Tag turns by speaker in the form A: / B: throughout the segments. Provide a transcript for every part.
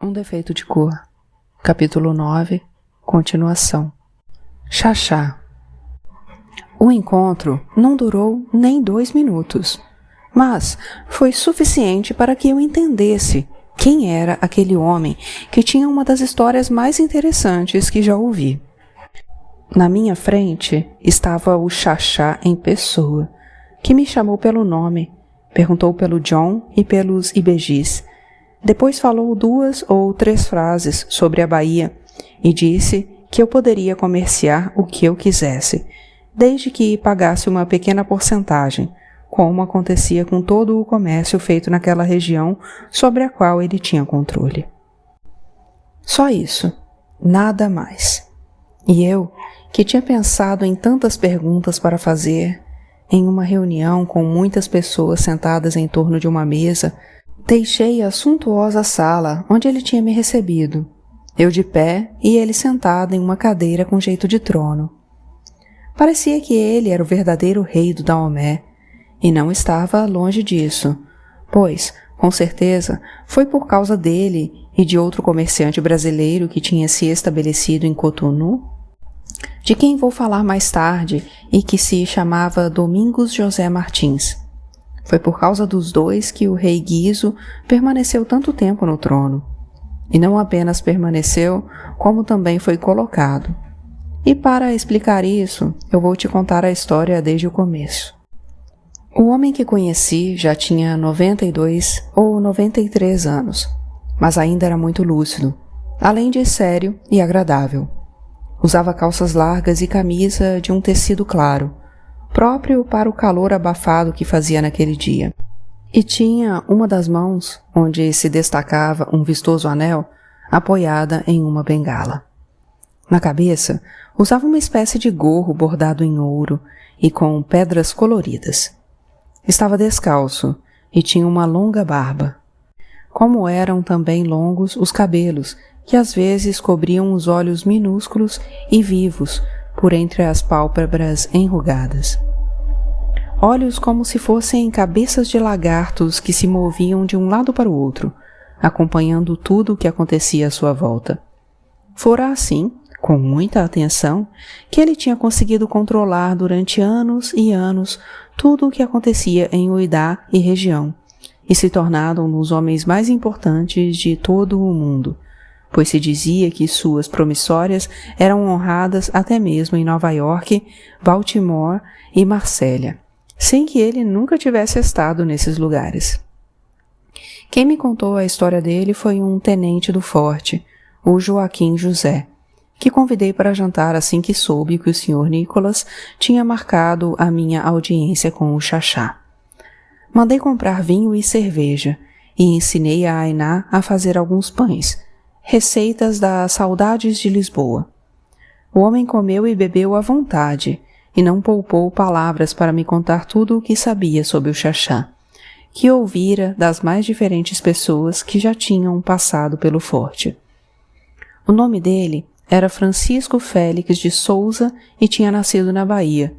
A: Um defeito de cor. Capítulo 9. Continuação. Xaxá. O encontro não durou nem 2 minutos, mas foi suficiente para que eu entendesse quem era aquele homem que tinha uma das histórias mais interessantes que já ouvi. Na minha frente estava o Xaxá em pessoa, que me chamou pelo nome, perguntou pelo John e pelos Ibejis. Depois falou 2 ou 3 frases sobre a Bahia e disse que eu poderia comerciar o que eu quisesse, desde que pagasse uma pequena porcentagem, como acontecia com todo o comércio feito naquela região sobre a qual ele tinha controle. Só isso, nada mais. E eu, que tinha pensado em tantas perguntas para fazer, em uma reunião com muitas pessoas sentadas em torno de uma mesa, deixei a suntuosa sala onde ele tinha me recebido, eu de pé e ele sentado em uma cadeira com jeito de trono. Parecia que ele era o verdadeiro rei do Daomé, e não estava longe disso, pois, com certeza, foi por causa dele e de outro comerciante brasileiro que tinha se estabelecido em Cotonou, de quem vou falar mais tarde e que se chamava Domingos José Martins. Foi por causa dos 2 que o rei Guizo permaneceu tanto tempo no trono. E não apenas permaneceu, como também foi colocado. E para explicar isso, eu vou te contar a história desde o começo. O homem que conheci já tinha 92 ou 93 anos, mas ainda era muito lúcido, além de sério e agradável. Usava calças largas e camisa de um tecido claro, próprio para o calor abafado que fazia naquele dia. E tinha uma das mãos, onde se destacava um vistoso anel, apoiada em uma bengala. Na cabeça, usava uma espécie de gorro bordado em ouro e com pedras coloridas. Estava descalço e tinha uma longa barba. Como eram também longos os cabelos, que às vezes cobriam os olhos minúsculos e vivos por entre as pálpebras enrugadas. Olhos como se fossem cabeças de lagartos que se moviam de um lado para o outro, acompanhando tudo o que acontecia à sua volta. Fora assim, com muita atenção, que ele tinha conseguido controlar durante anos e anos tudo o que acontecia em Uidá e região, e se tornado um dos homens mais importantes de todo o mundo, pois se dizia que suas promissórias eram honradas até mesmo em Nova York, Baltimore e Marsella, sem que ele nunca tivesse estado nesses lugares. Quem me contou a história dele foi um tenente do forte, o Joaquim José, que convidei para jantar assim que soube que o Sr. Nicholas tinha marcado a minha audiência com o Xaxá. Mandei comprar vinho e cerveja e ensinei a Ainá a fazer alguns pães, receitas das saudades de Lisboa. O homem comeu e bebeu à vontade, e não poupou palavras para me contar tudo o que sabia sobre o Xaxá, que ouvira das mais diferentes pessoas que já tinham passado pelo forte. O nome dele era Francisco Félix de Souza e tinha nascido na Bahia,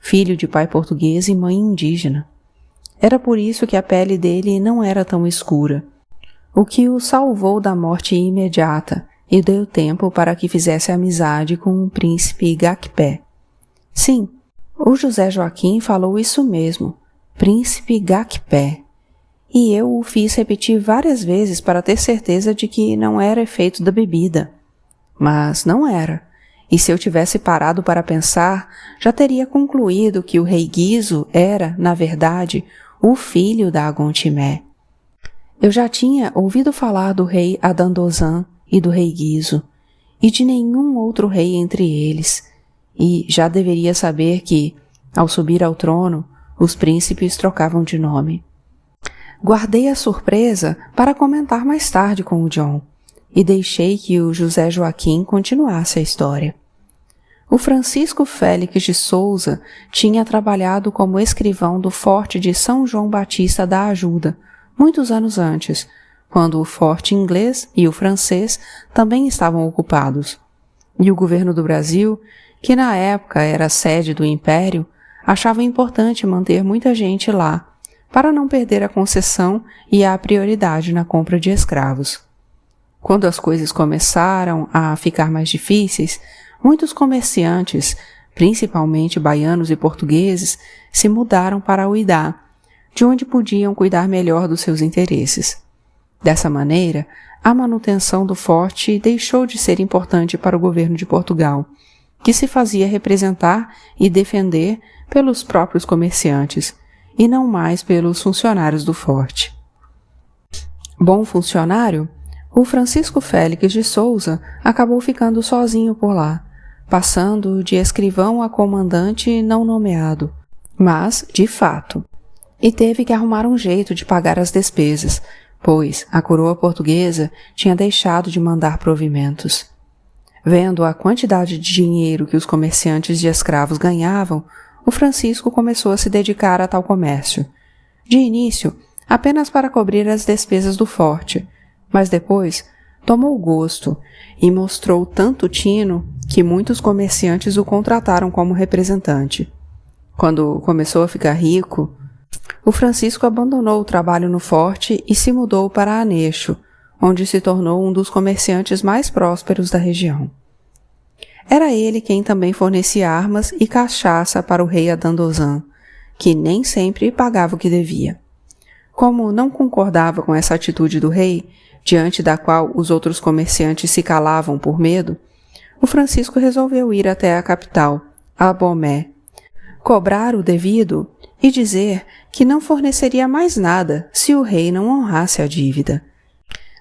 A: filho de pai português e mãe indígena. Era por isso que a pele dele não era tão escura, o que o salvou da morte imediata e deu tempo para que fizesse amizade com o príncipe Gacpé. Sim, o José Joaquim falou isso mesmo, príncipe Gacpé, e eu o fiz repetir várias vezes para ter certeza de que não era efeito da bebida. Mas não era, e se eu tivesse parado para pensar, já teria concluído que o rei Guizo era, na verdade, o filho da Agontimé. Eu já tinha ouvido falar do rei Adandozan e do rei Guizo, e de nenhum outro rei entre eles, e já deveria saber que, ao subir ao trono, os príncipes trocavam de nome. Guardei a surpresa para comentar mais tarde com o John, e deixei que o José Joaquim continuasse a história. O Francisco Félix de Souza tinha trabalhado como escrivão do forte de São João Batista da Ajuda, muitos anos antes, quando o forte inglês e o francês também estavam ocupados, e o governo do Brasil, que na época era a sede do Império, achava importante manter muita gente lá, para não perder a concessão e a prioridade na compra de escravos. Quando as coisas começaram a ficar mais difíceis, muitos comerciantes, principalmente baianos e portugueses, se mudaram para Uidá, de onde podiam cuidar melhor dos seus interesses. Dessa maneira, a manutenção do forte deixou de ser importante para o governo de Portugal, que se fazia representar e defender pelos próprios comerciantes, e não mais pelos funcionários do forte. Bom funcionário, o Francisco Félix de Souza acabou ficando sozinho por lá, passando de escrivão a comandante não nomeado, mas de fato, e teve que arrumar um jeito de pagar as despesas, pois a coroa portuguesa tinha deixado de mandar provimentos. Vendo a quantidade de dinheiro que os comerciantes de escravos ganhavam, o Francisco começou a se dedicar a tal comércio. De início, apenas para cobrir as despesas do forte, mas depois tomou gosto e mostrou tanto tino que muitos comerciantes o contrataram como representante. Quando começou a ficar rico, o Francisco abandonou o trabalho no forte e se mudou para Anexo, onde se tornou um dos comerciantes mais prósperos da região. Era ele quem também fornecia armas e cachaça para o rei Adandozan, que nem sempre pagava o que devia. Como não concordava com essa atitude do rei, diante da qual os outros comerciantes se calavam por medo, o Francisco resolveu ir até a capital, Abomé, cobrar o devido e dizer que não forneceria mais nada se o rei não honrasse a dívida.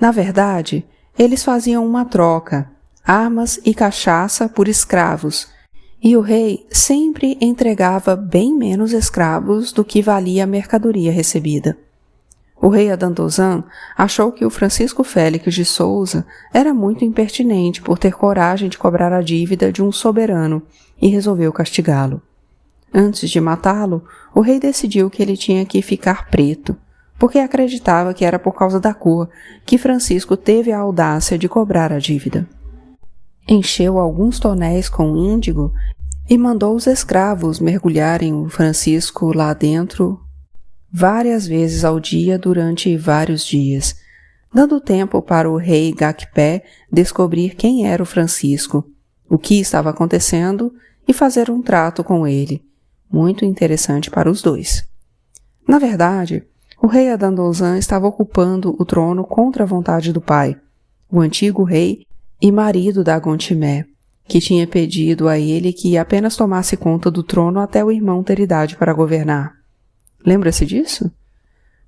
A: Na verdade, eles faziam uma troca, armas e cachaça por escravos, e o rei sempre entregava bem menos escravos do que valia a mercadoria recebida. O rei Adandozan achou que o Francisco Félix de Souza era muito impertinente por ter coragem de cobrar a dívida de um soberano e resolveu castigá-lo. Antes de matá-lo, o rei decidiu que ele tinha que ficar preto, porque acreditava que era por causa da cor que Francisco teve a audácia de cobrar a dívida. Encheu alguns tonéis com índigo e mandou os escravos mergulharem o Francisco lá dentro várias vezes ao dia durante vários dias, dando tempo para o rei Gacpé descobrir quem era o Francisco, o que estava acontecendo e fazer um trato com ele, muito interessante para os dois. Na verdade, o rei Adandozan estava ocupando o trono contra a vontade do pai, o antigo rei e marido da Gontimé, que tinha pedido a ele que apenas tomasse conta do trono até o irmão ter idade para governar. Lembra-se disso?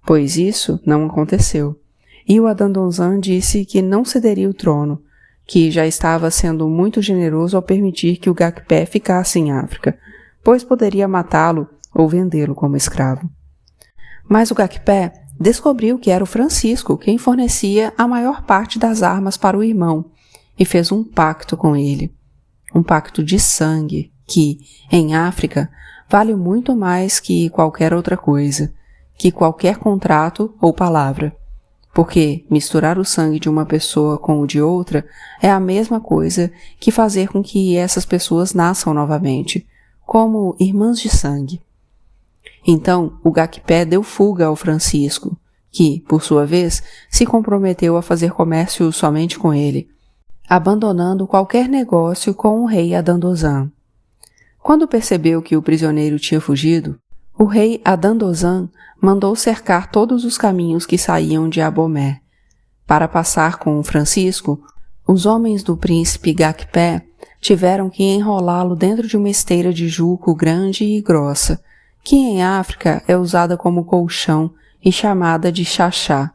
A: Pois isso não aconteceu, e o Adandozan disse que não cederia o trono, que já estava sendo muito generoso ao permitir que o Gacpé ficasse em África, pois poderia matá-lo ou vendê-lo como escravo. Mas o Gacpé descobriu que era o Francisco quem fornecia a maior parte das armas para o irmão e fez um pacto com ele, um pacto de sangue que, em África, vale muito mais que qualquer outra coisa, que qualquer contrato ou palavra, porque misturar o sangue de uma pessoa com o de outra é a mesma coisa que fazer com que essas pessoas nasçam novamente, como irmãs de sangue. Então, o Gacpé deu fuga ao Francisco, que, por sua vez, se comprometeu a fazer comércio somente com ele, abandonando qualquer negócio com o rei Adandozan. Quando percebeu que o prisioneiro tinha fugido, o rei Adandozan mandou cercar todos os caminhos que saíam de Abomé. Para passar com o Francisco, os homens do príncipe Gacpé tiveram que enrolá-lo dentro de uma esteira de juco grande e grossa, que em África é usada como colchão e chamada de xaxá.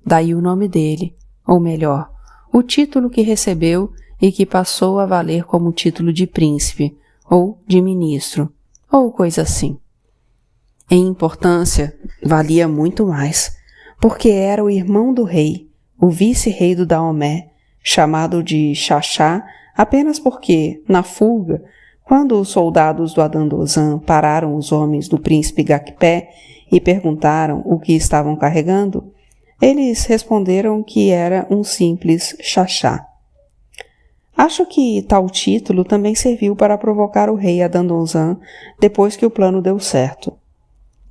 A: Daí o nome dele, ou melhor, o título que recebeu e que passou a valer como título de príncipe, ou de ministro, ou coisa assim. Em importância, valia muito mais, porque era o irmão do rei, o vice-rei do Daomé, chamado de xaxá apenas porque, na fuga, quando os soldados do Adandozan pararam os homens do príncipe Gacpé e perguntaram o que estavam carregando, eles responderam que era um simples xaxá. Acho que tal título também serviu para provocar o rei Adandozan depois que o plano deu certo.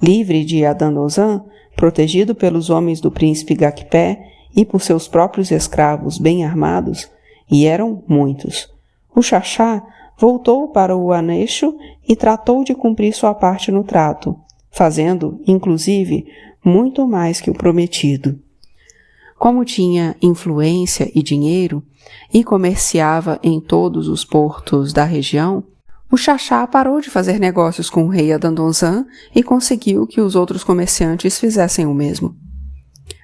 A: Livre de Adandozan, protegido pelos homens do príncipe Gacpé e por seus próprios escravos bem armados, e eram muitos, o Xaxá voltou para o Aneixo e tratou de cumprir sua parte no trato, fazendo, inclusive, muito mais que o prometido. Como tinha influência e dinheiro, e comerciava em todos os portos da região, o Xaxá parou de fazer negócios com o rei Adandonzan e conseguiu que os outros comerciantes fizessem o mesmo.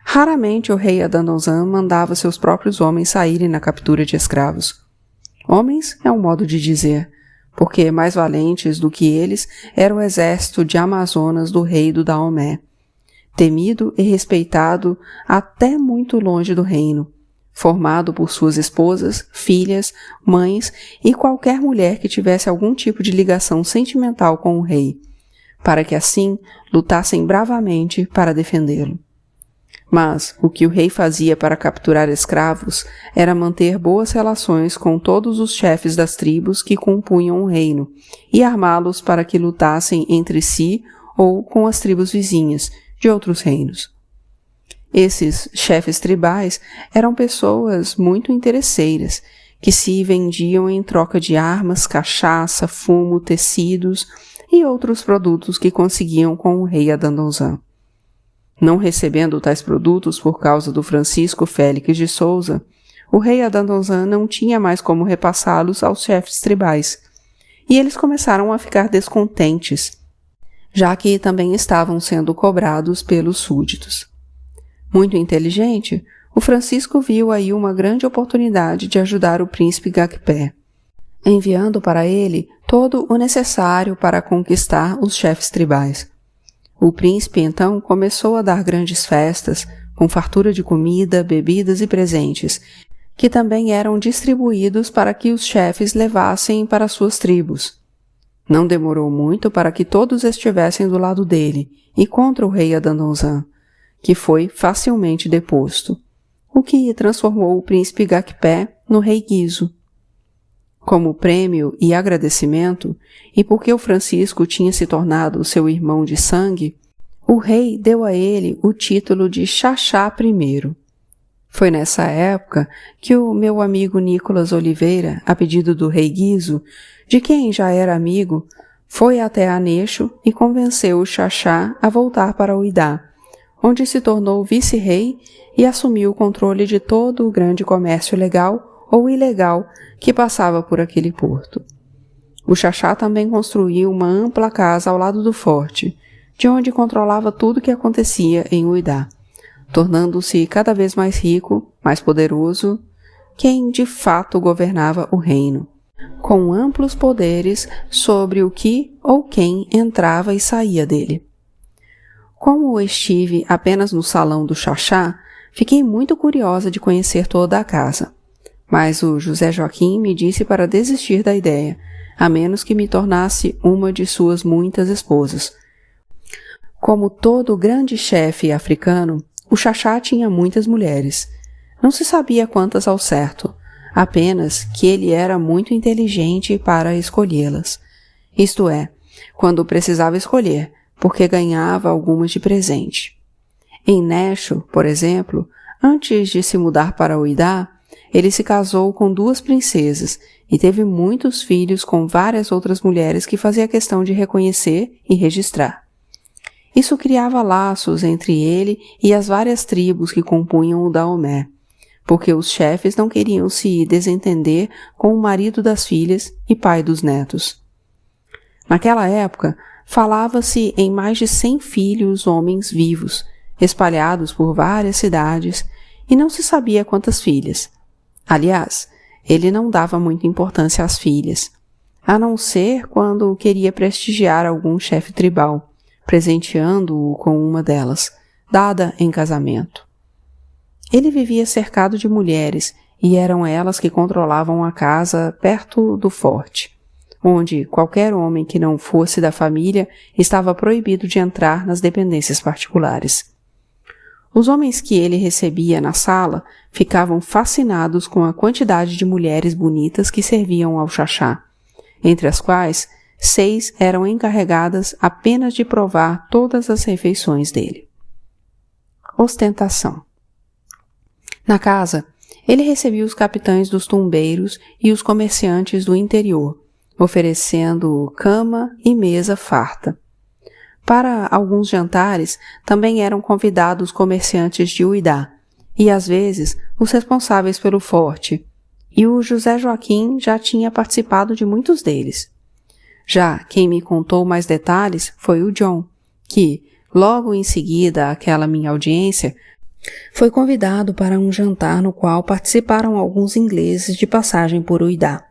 A: Raramente o rei Adandonzan mandava seus próprios homens saírem na captura de escravos. Homens é um modo de dizer, porque mais valentes do que eles era o exército de Amazonas do rei do Daomé, temido e respeitado até muito longe do reino, formado por suas esposas, filhas, mães e qualquer mulher que tivesse algum tipo de ligação sentimental com o rei, para que assim lutassem bravamente para defendê-lo. Mas o que o rei fazia para capturar escravos era manter boas relações com todos os chefes das tribos que compunham o reino e armá-los para que lutassem entre si ou com as tribos vizinhas de outros reinos. Esses chefes tribais eram pessoas muito interesseiras, que se vendiam em troca de armas, cachaça, fumo, tecidos e outros produtos que conseguiam com o rei Adandonzan. Não recebendo tais produtos por causa do Francisco Félix de Souza, o rei Adandonzan não tinha mais como repassá-los aos chefes tribais, e eles começaram a ficar descontentes, já que também estavam sendo cobrados pelos súditos. Muito inteligente, o Francisco viu aí uma grande oportunidade de ajudar o príncipe Gacpé, enviando para ele todo o necessário para conquistar os chefes tribais. O príncipe, então, começou a dar grandes festas, com fartura de comida, bebidas e presentes, que também eram distribuídos para que os chefes levassem para suas tribos. Não demorou muito para que todos estivessem do lado dele e contra o rei Adandonzan, que foi facilmente deposto, o que transformou o príncipe Gacpé no rei Guizo. Como prêmio e agradecimento, e porque o Francisco tinha se tornado seu irmão de sangue, o rei deu a ele o título de Xaxá I. Foi nessa época que o meu amigo Nicolas Oliveira, a pedido do rei Guizo, de quem já era amigo, foi até Aneixo e convenceu o Xaxá a voltar para Uidá, onde se tornou vice-rei e assumiu o controle de todo o grande comércio legal ou ilegal que passava por aquele porto. O Xaxá também construiu uma ampla casa ao lado do forte, de onde controlava tudo o que acontecia em Uidá, tornando-se cada vez mais rico, mais poderoso, quem de fato governava o reino, com amplos poderes sobre o que ou quem entrava e saía dele. Como estive apenas no salão do Xaxá, fiquei muito curiosa de conhecer toda a casa. Mas o José Joaquim me disse para desistir da ideia, a menos que me tornasse uma de suas muitas esposas. Como todo grande chefe africano, o Xaxá tinha muitas mulheres. Não se sabia quantas ao certo, apenas que ele era muito inteligente para escolhê-las. Isto é, quando precisava escolher, porque ganhava algumas de presente. Em Nexo, por exemplo, antes de se mudar para Uidá, ele se casou com 2 princesas e teve muitos filhos com várias outras mulheres que fazia questão de reconhecer e registrar. Isso criava laços entre ele e as várias tribos que compunham o Daomé, porque os chefes não queriam se desentender com o marido das filhas e pai dos netos. Naquela época, falava-se em mais de 100 filhos homens vivos, espalhados por várias cidades, e não se sabia quantas filhas. Aliás, ele não dava muita importância às filhas, a não ser quando queria prestigiar algum chefe tribal, presenteando-o com uma delas, dada em casamento. Ele vivia cercado de mulheres, e eram elas que controlavam a casa perto do forte, onde qualquer homem que não fosse da família estava proibido de entrar nas dependências particulares. Os homens que ele recebia na sala ficavam fascinados com a quantidade de mulheres bonitas que serviam ao Xaxá, entre as quais 6 eram encarregadas apenas de provar todas as refeições dele. Ostentação. Na casa, ele recebia os capitães dos tumbeiros e os comerciantes do interior, oferecendo cama e mesa farta. Para alguns jantares, também eram convidados comerciantes de Uidá, e às vezes os responsáveis pelo forte, e o José Joaquim já tinha participado de muitos deles. Já quem me contou mais detalhes foi o John, que, logo em seguida àquela minha audiência, foi convidado para um jantar no qual participaram alguns ingleses de passagem por Uidá.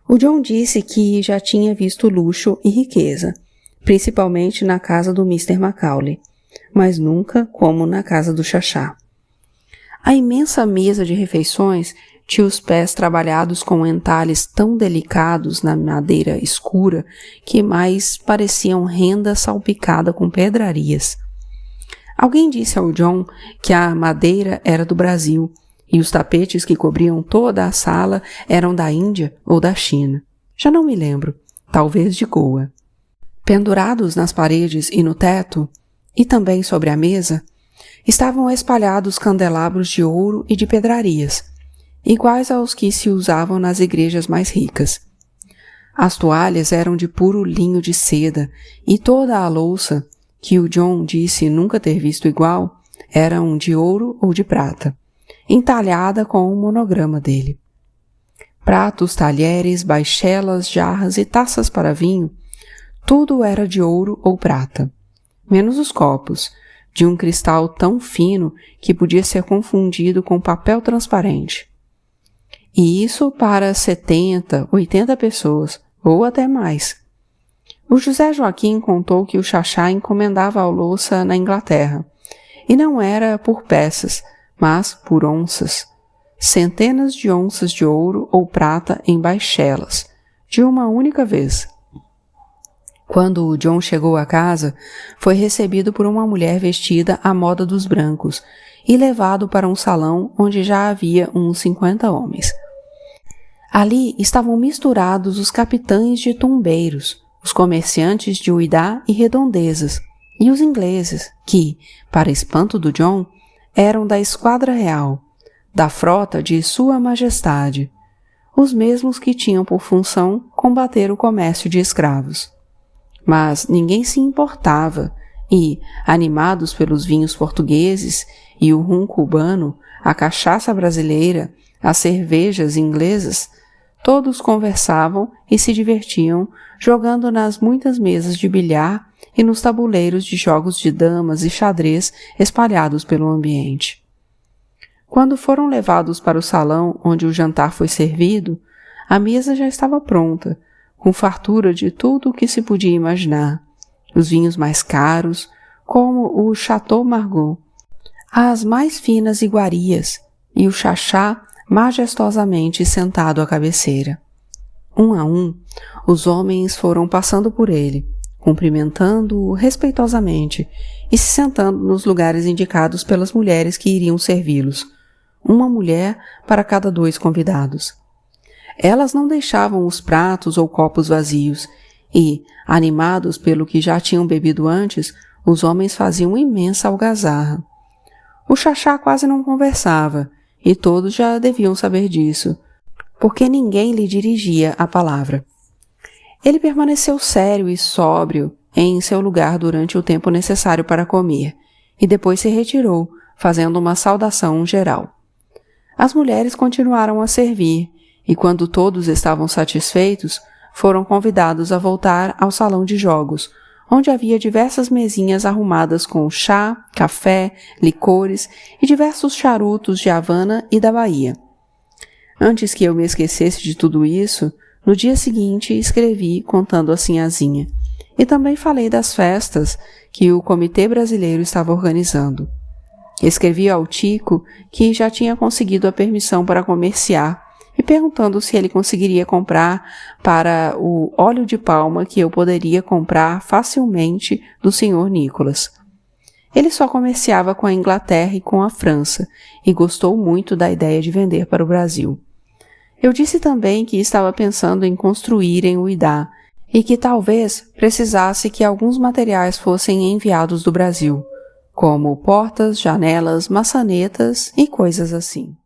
A: O John disse que já tinha visto luxo e riqueza, principalmente na casa do Mr. Macaulay, mas nunca como na casa do Xaxá. A imensa mesa de refeições tinha os pés trabalhados com entalhes tão delicados na madeira escura que mais pareciam renda salpicada com pedrarias. Alguém disse ao John que a madeira era do Brasil e os tapetes que cobriam toda a sala eram da Índia ou da China. Já não me lembro, talvez de Goa. Pendurados nas paredes e no teto, e também sobre a mesa, estavam espalhados candelabros de ouro e de pedrarias, iguais aos que se usavam nas igrejas mais ricas. As toalhas eram de puro linho de seda e toda a louça, que o John disse nunca ter visto igual, eram de ouro ou de prata, entalhada com o monograma dele. Pratos, talheres, baixelas, jarras e taças para vinho, tudo era de ouro ou prata, menos os copos, de um cristal tão fino que podia ser confundido com papel transparente. E isso para 70, 80 pessoas, ou até mais. O José Joaquim contou que o Xaxá encomendava a louça na Inglaterra, e não era por peças, mas por onças. Centenas de onças de ouro ou prata em baixelas, de uma única vez. Quando o John chegou à casa, foi recebido por uma mulher vestida à moda dos brancos e levado para um salão onde já havia uns 50 homens. Ali estavam misturados os capitães de tumbeiros, os comerciantes de Uidá e redondezas, e os ingleses, que, para espanto do John, eram da Esquadra Real, da frota de Sua Majestade, os mesmos que tinham por função combater o comércio de escravos. Mas ninguém se importava e, animados pelos vinhos portugueses e o rum cubano, a cachaça brasileira, as cervejas inglesas, todos conversavam e se divertiam jogando nas muitas mesas de bilhar e nos tabuleiros de jogos de damas e xadrez espalhados pelo ambiente. Quando foram levados para o salão onde o jantar foi servido, a mesa já estava pronta, com fartura de tudo o que se podia imaginar, os vinhos mais caros, como o Chateau Margaux, as mais finas iguarias e o Xaxá majestosamente sentado à cabeceira. Um a um, os homens foram passando por ele, cumprimentando-o respeitosamente e se sentando nos lugares indicados pelas mulheres que iriam servi-los, uma mulher para cada 2 convidados. Elas não deixavam os pratos ou copos vazios e, animados pelo que já tinham bebido antes, os homens faziam imensa algazarra. O Xaxá quase não conversava, e todos já deviam saber disso, porque ninguém lhe dirigia a palavra. Ele permaneceu sério e sóbrio em seu lugar durante o tempo necessário para comer, e depois se retirou, fazendo uma saudação geral. As mulheres continuaram a servir, e quando todos estavam satisfeitos, foram convidados a voltar ao salão de jogos, onde havia diversas mesinhas arrumadas com chá, café, licores e diversos charutos de Havana e da Bahia. Antes que eu me esquecesse de tudo isso, no dia seguinte escrevi contando a sinhazinha, e também falei das festas que o Comitê Brasileiro estava organizando. Escrevi ao Tico que já tinha conseguido a permissão para comerciar, e perguntando se ele conseguiria comprar para o óleo de palma que eu poderia comprar facilmente do Sr. Nicholas. Ele só comerciava com a Inglaterra e com a França, e gostou muito da ideia de vender para o Brasil. Eu disse também que estava pensando em construir em Uidá, e que talvez precisasse que alguns materiais fossem enviados do Brasil. como portas, janelas, maçanetas e coisas assim.